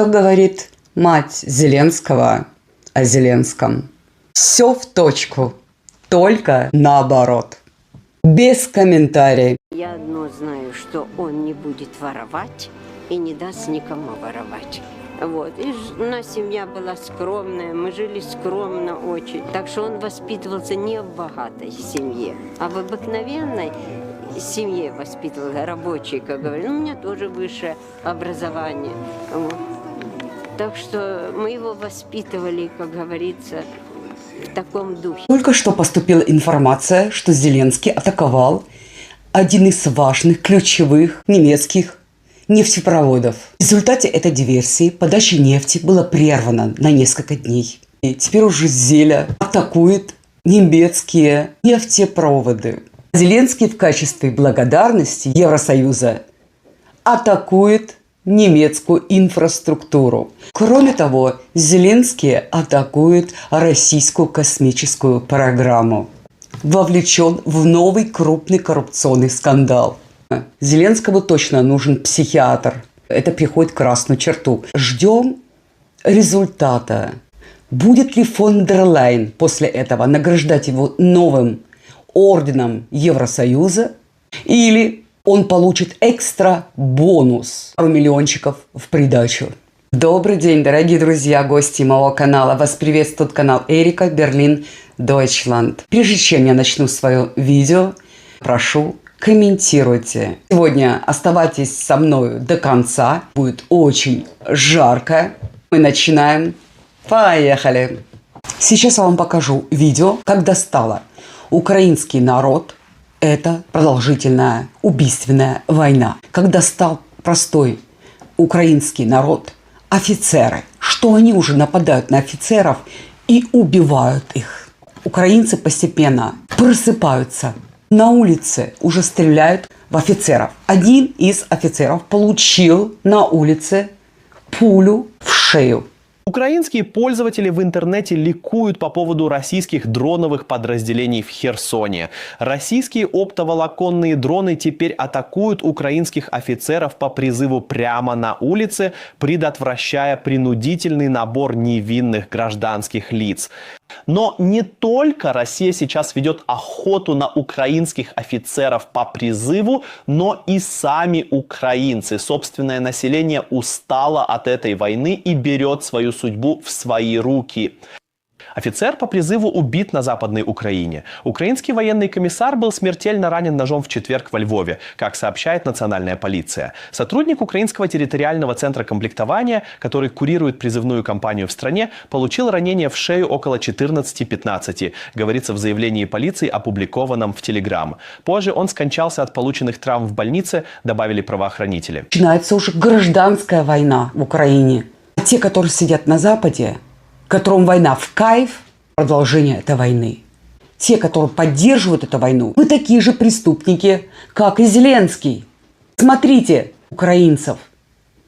Что говорит мать Зеленского о Зеленском? Все в точку, только наоборот. Без комментариев. Я одно знаю, что он не будет воровать и не даст никому воровать. Вот. И у нас семья была скромная, мы жили скромно очень. Так что он воспитывался не в богатой семье, а в обыкновенной семье воспитывался, рабочий, как говорят. Ну, у меня тоже высшее образование. Вот. Так что мы его воспитывали, как говорится, в таком духе. Только что поступила информация, что Зеленский атаковал один из важных, ключевых немецких нефтепроводов. В результате этой диверсии подача нефти была прервана на несколько дней. И теперь уже Зеля атакует немецкие нефтепроводы. Зеленский в качестве благодарности Евросоюза атакует немецкую инфраструктуру. Кроме того, Зеленский атакует российскую космическую программу. Вовлечен в новый крупный коррупционный скандал. Зеленскому точно нужен психиатр. Это переходит красную черту. Ждем результата. Будет ли фон дер Лейн после этого награждать его новым орденом Евросоюза? Или он получит экстра бонус, пару миллиончиков в придачу? Добрый день, дорогие друзья, гости моего канала. Вас приветствует канал Эрика, Берлин, Deutschland. Прежде чем я начну свое видео, прошу, комментируйте. Сегодня оставайтесь со мной до конца. Будет очень жарко. Мы начинаем. Поехали! Сейчас я вам покажу видео, как достало украинский народ. Это продолжительная убийственная война. Как достал простой украинский народ офицеры. Что они уже нападают на офицеров и убивают их. Украинцы постепенно просыпаются. На улице уже стреляют в офицеров. Один из офицеров получил на улице пулю в шею. Украинские пользователи в интернете ликуют по поводу российских дроновых подразделений в Херсоне. Российские оптоволоконные дроны теперь атакуют украинских офицеров по призыву прямо на улице, предотвращая принудительный набор невинных гражданских лиц. Но не только Россия сейчас ведет охоту на украинских офицеров по призыву, но и сами украинцы. Собственное население устало от этой войны и берет свою судьбу в свои руки. Офицер по призыву убит на Западной Украине. Украинский военный комиссар был смертельно ранен ножом в четверг во Львове, как сообщает национальная полиция. Сотрудник Украинского территориального центра комплектования, который курирует призывную кампанию в стране, получил ранение в шею около 14-15, говорится в заявлении полиции, опубликованном в Telegram. Позже он скончался от полученных травм в больнице, добавили правоохранители. Начинается уже гражданская война в Украине. А те, которые сидят на Западе, которым война в кайф, продолжение этой войны. Те, которые поддерживают эту войну, вы такие же преступники, как и Зеленский. Смотрите, украинцев,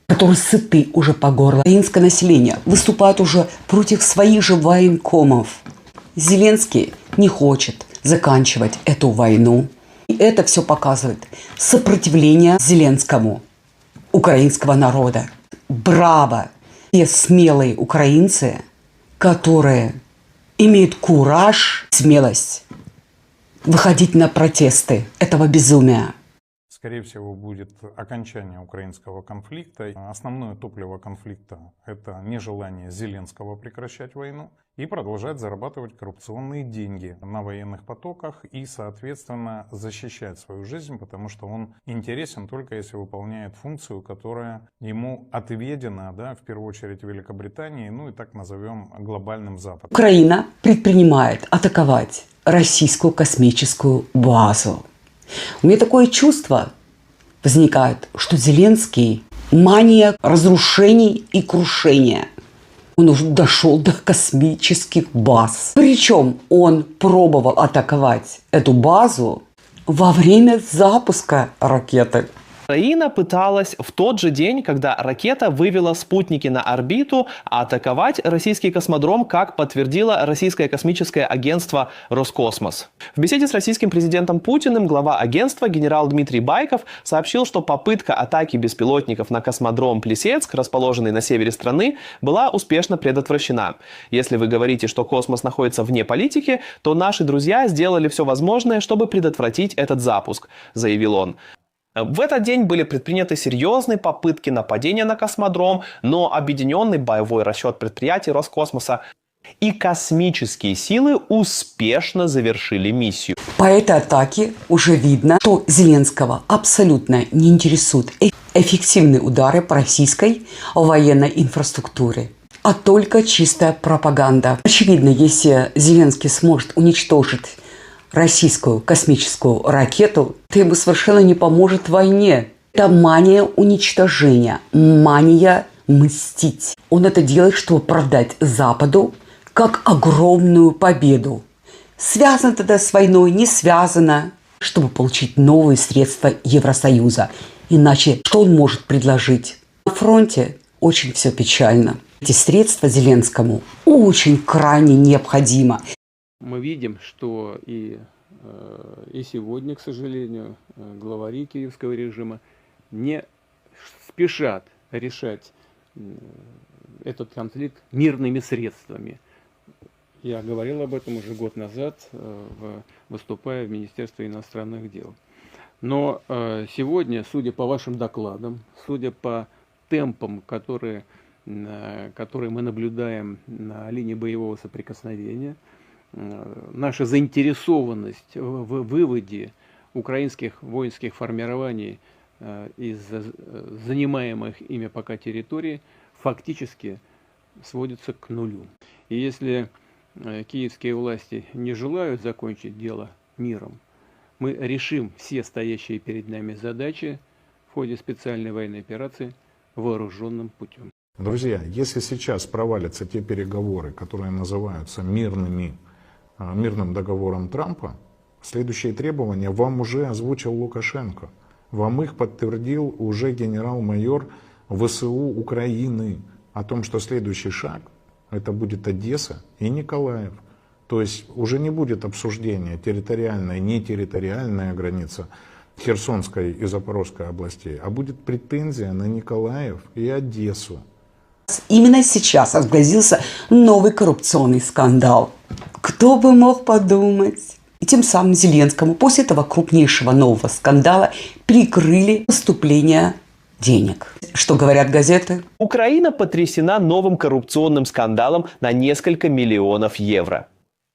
которые сыты уже по горло. Украинское население выступает уже против своих же военкомов. Зеленский не хочет заканчивать эту войну. И это все показывает сопротивление Зеленскому украинского народа. Браво! Те смелые украинцы, которые имеют кураж, смелость выходить на протесты этого безумия. Скорее всего, будет окончание украинского конфликта. Основное топливо конфликта – это нежелание Зеленского прекращать войну и продолжать зарабатывать коррупционные деньги на военных потоках и, соответственно, защищать свою жизнь, потому что он интересен только если выполняет функцию, которая ему отведена, да, в первую очередь Великобритании, ну и так назовем глобальным Западом. Украина предпринимает атаковать российскую космическую базу. У меня такое чувство возникает, что Зеленский мания разрушений и крушения. Он уже дошел до космических баз. Причем он пробовал атаковать эту базу во время запуска ракеты. Украина пыталась в тот же день, когда ракета вывела спутники на орбиту, атаковать российский космодром, как подтвердило российское космическое агентство «Роскосмос». В беседе с российским президентом Путиным глава агентства генерал Дмитрий Байков сообщил, что попытка атаки беспилотников на космодром Плесецк, расположенный на севере страны, была успешно предотвращена. Если вы говорите, что космос находится вне политики, то наши друзья сделали все возможное, чтобы предотвратить этот запуск, заявил он. В этот день были предприняты серьезные попытки нападения на космодром, но объединенный боевой расчет предприятий Роскосмоса и космические силы успешно завершили миссию. По этой атаке уже видно, что Зеленского абсолютно не интересуют эффективные удары по российской военной инфраструктуре, а только чистая пропаганда. Очевидно, если Зеленский сможет уничтожить российскую космическую ракету, то ему совершенно не поможет в войне. Это мания уничтожения, мания мстить. Он это делает, чтобы продать Западу как огромную победу. Связано тогда с войной, не связано, чтобы получить новые средства Евросоюза. Иначе что он может предложить? На фронте очень все печально. Эти средства Зеленскому очень крайне необходимо. Мы видим, что и сегодня, к сожалению, главари киевского режима не спешат решать этот конфликт мирными средствами. Я говорил об этом уже год назад, выступая в Министерстве иностранных дел. Но сегодня, судя по вашим докладам, судя по темпам, которые мы наблюдаем на линии боевого соприкосновения, наша заинтересованность в выводе украинских воинских формирований из занимаемых ими пока территорий фактически сводится к нулю. И если киевские власти не желают закончить дело миром, мы решим все стоящие перед нами задачи в ходе специальной военной операции вооруженным путем. Друзья, если сейчас провалятся те переговоры, которые называются мирным договором Трампа, следующие требования вам уже озвучил Лукашенко. Вам их подтвердил уже генерал-майор ВСУ Украины о том, что следующий шаг это будет Одесса и Николаев. То есть уже не будет обсуждения территориальная, нетерриториальная граница Херсонской и Запорожской областей, а будет претензия на Николаев и Одессу. Именно сейчас разгрозился новый коррупционный скандал. Кто бы мог подумать? И тем самым Зеленскому после этого крупнейшего нового скандала прикрыли поступление денег. Что говорят газеты? Украина потрясена новым коррупционным скандалом на несколько миллионов евро.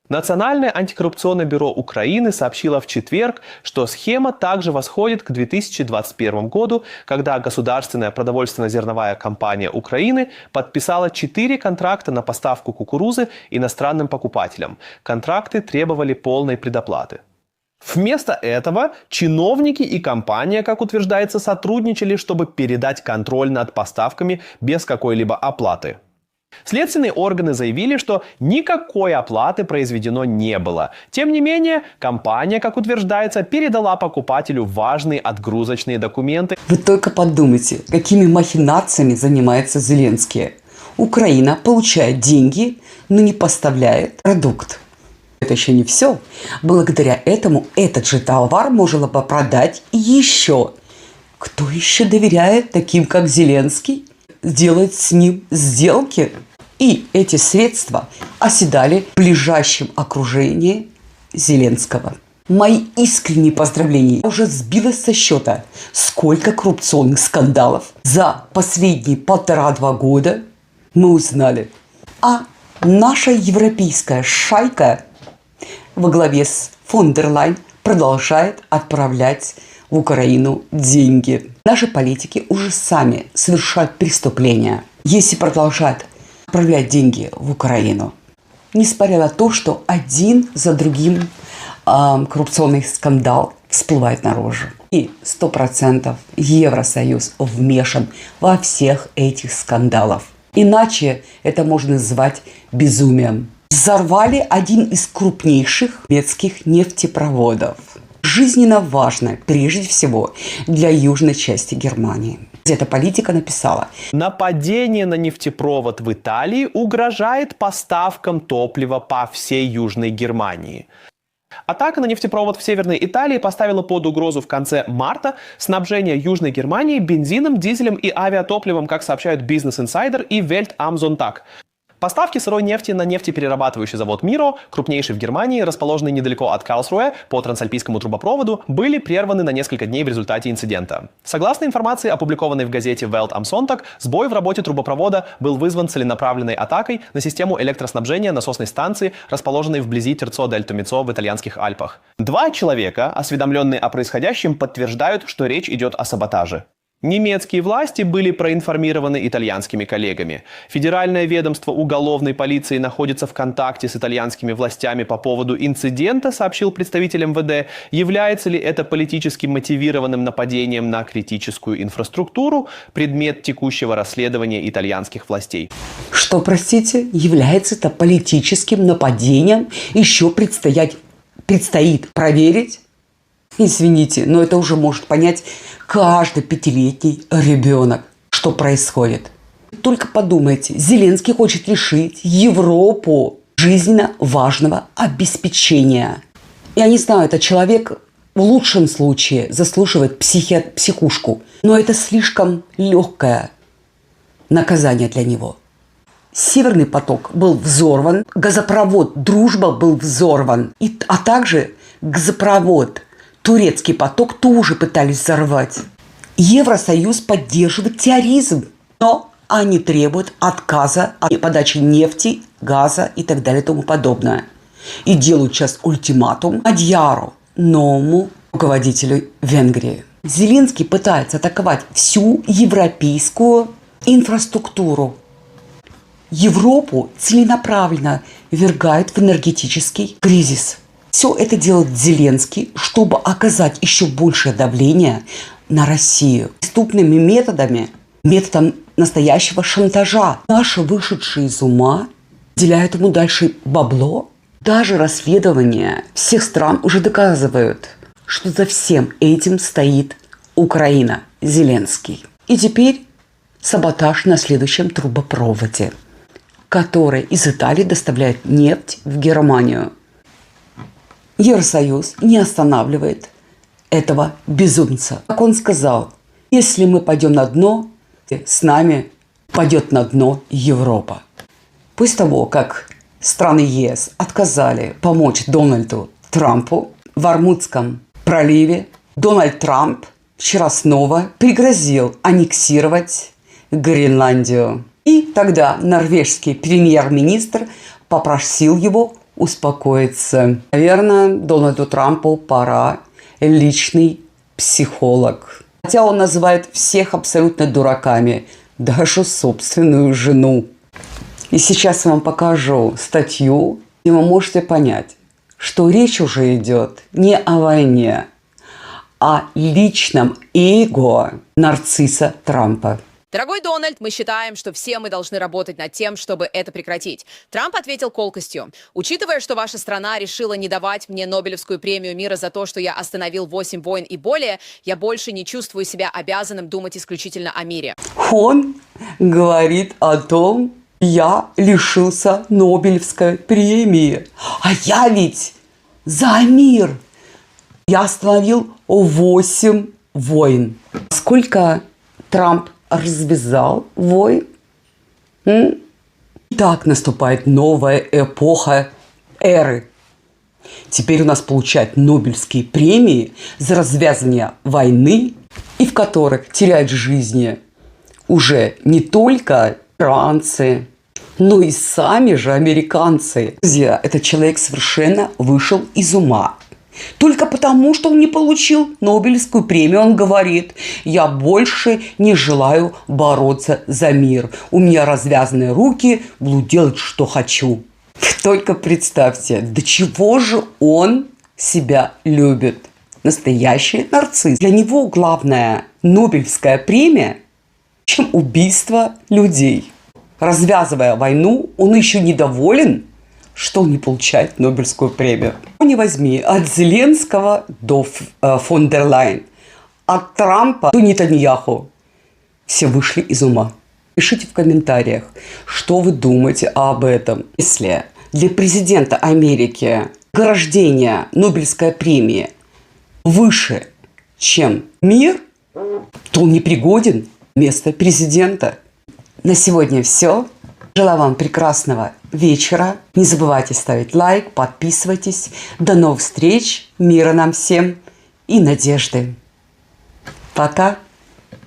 Национальное антикоррупционное бюро Украины сообщило в четверг, что схема также восходит к 2021 году, когда государственная продовольственно-зерновая компания Украины подписала 4 контракта на поставку кукурузы иностранным покупателям. Контракты требовали полной предоплаты. Вместо этого чиновники и компания, как утверждается, сотрудничали, чтобы передать контроль над поставками без какой-либо оплаты. Следственные органы заявили, что никакой оплаты произведено не было. Тем не менее, компания, как утверждается, передала покупателю важные отгрузочные документы. Вы только подумайте, какими махинациями занимается Зеленский. Украина получает деньги, но не поставляет продукт. Это еще не все. Благодаря этому этот же товар можно бы продать еще. Кто еще доверяет таким, как Зеленский, делать с ним сделки? И эти средства оседали в ближайшем окружении Зеленского. Мои искренние поздравления. Я уже сбилась со счета, сколько коррупционных скандалов за последние 1,5-2 года мы узнали. А наша европейская шайка во главе с фон дер Лайен продолжает отправлять в Украину деньги. Наши политики уже сами совершают преступления, если продолжают отправлять деньги в Украину. Несмотря на то, что один за другим коррупционный скандал всплывает наружу. И 100% Евросоюз вмешан во всех этих скандалах. Иначе это можно назвать безумием. Взорвали один из крупнейших немецких нефтепроводов. жизненно важно, прежде всего, для южной части Германии. Эта политика написала: нападение на нефтепровод в Италии угрожает поставкам топлива по всей Южной Германии. Атака на нефтепровод в Северной Италии поставила под угрозу в конце марта снабжение Южной Германии бензином, дизелем и авиатопливом, как сообщают Business Insider и Welt am Sonntag. Поставки сырой нефти на нефтеперерабатывающий завод Миро, крупнейший в Германии, расположенный недалеко от Карлсруэ по трансальпийскому трубопроводу, были прерваны на несколько дней в результате инцидента. Согласно информации, опубликованной в газете Welt am Sonntag, сбой в работе трубопровода был вызван целенаправленной атакой на систему электроснабжения насосной станции, расположенной вблизи Терцо-дель-Томицо в итальянских Альпах. 2 человека, осведомленные о происходящем, подтверждают, что речь идет о саботаже. Немецкие власти были проинформированы итальянскими коллегами. Федеральное ведомство уголовной полиции находится в контакте с итальянскими властями по поводу инцидента, сообщил представитель МВД. Является ли это политически мотивированным нападением на критическую инфраструктуру, предмет текущего расследования итальянских властей. Что, простите, является это политическим нападением, еще предстоит проверить? Извините, но это уже может понять каждый 5-летний ребенок, что происходит. Только подумайте, Зеленский хочет лишить Европу жизненно важного обеспечения. Я не знаю, этот человек в лучшем случае заслуживает психушку, но это слишком легкое наказание для него. Северный поток был взорван, газопровод «Дружба» был взорван, а также газопровод «Турецкий поток» тоже пытались взорвать. Евросоюз поддерживает терроризм, но они требуют отказа от подачи нефти, газа и так далее и тому подобное. И делают сейчас ультиматум Мадьяру, новому руководителю Венгрии. Зеленский пытается атаковать всю европейскую инфраструктуру. Европу целенаправленно ввергают в энергетический кризис. Все это делает Зеленский, чтобы оказать еще большее давление на Россию. Преступными методом настоящего шантажа. Наши вышедшие из ума уделяют ему дальше бабло. Даже расследования всех стран уже доказывают, что за всем этим стоит Украина, Зеленский. И теперь саботаж на следующем трубопроводе, который из Италии доставляет нефть в Германию. Евросоюз не останавливает этого безумца. Как он сказал, если мы пойдем на дно, с нами пойдет на дно Европа. После того, как страны ЕС отказали помочь Дональду Трампу в Ормутском проливе, Дональд Трамп вчера снова пригрозил аннексировать Гренландию. И тогда норвежский премьер-министр попросил его успокоиться. Наверное, Дональду Трампу пора личный психолог. Хотя он называет всех абсолютно дураками, даже собственную жену. И сейчас я вам покажу статью, и вы можете понять, что речь уже идет не о войне, а о личном эго нарцисса Трампа. Дорогой Дональд, мы считаем, что все мы должны работать над тем, чтобы это прекратить. Трамп ответил колкостью. Учитывая, что ваша страна решила не давать мне Нобелевскую премию мира за то, что я остановил 8 войн и более, я больше не чувствую себя обязанным думать исключительно о мире. Он говорит о том, я лишился Нобелевской премии. А я ведь за мир. Я остановил 8 войн. Сколько Трамп развязал войн? Так наступает новая эпоха эры. Теперь у нас получают Нобелевские премии за развязывание войны, и в которых теряют жизни уже не только иранцы, но и сами же американцы. Друзья, этот человек совершенно вышел из ума. Только потому, что он не получил Нобелевскую премию, он говорит, я больше не желаю бороться за мир. У меня развязаны руки, буду делать, что хочу. Только представьте, до чего же он себя любит. Настоящий нарцисс. Для него главная Нобелевская премия, чем убийство людей. Развязывая войну, он еще недоволен, что он не получает Нобелевскую премию. Не возьми, от Зеленского до фон дер Лайен, от Трампа до Нетаньяху. Все вышли из ума. Пишите в комментариях, что вы думаете об этом. Если для президента Америки награждение Нобелевской премии выше, чем мир, то он непригоден место президента. На сегодня все. Желаю вам прекрасного вечера. Не забывайте ставить лайк, подписывайтесь. До новых встреч. Мира нам всем и надежды. Пока.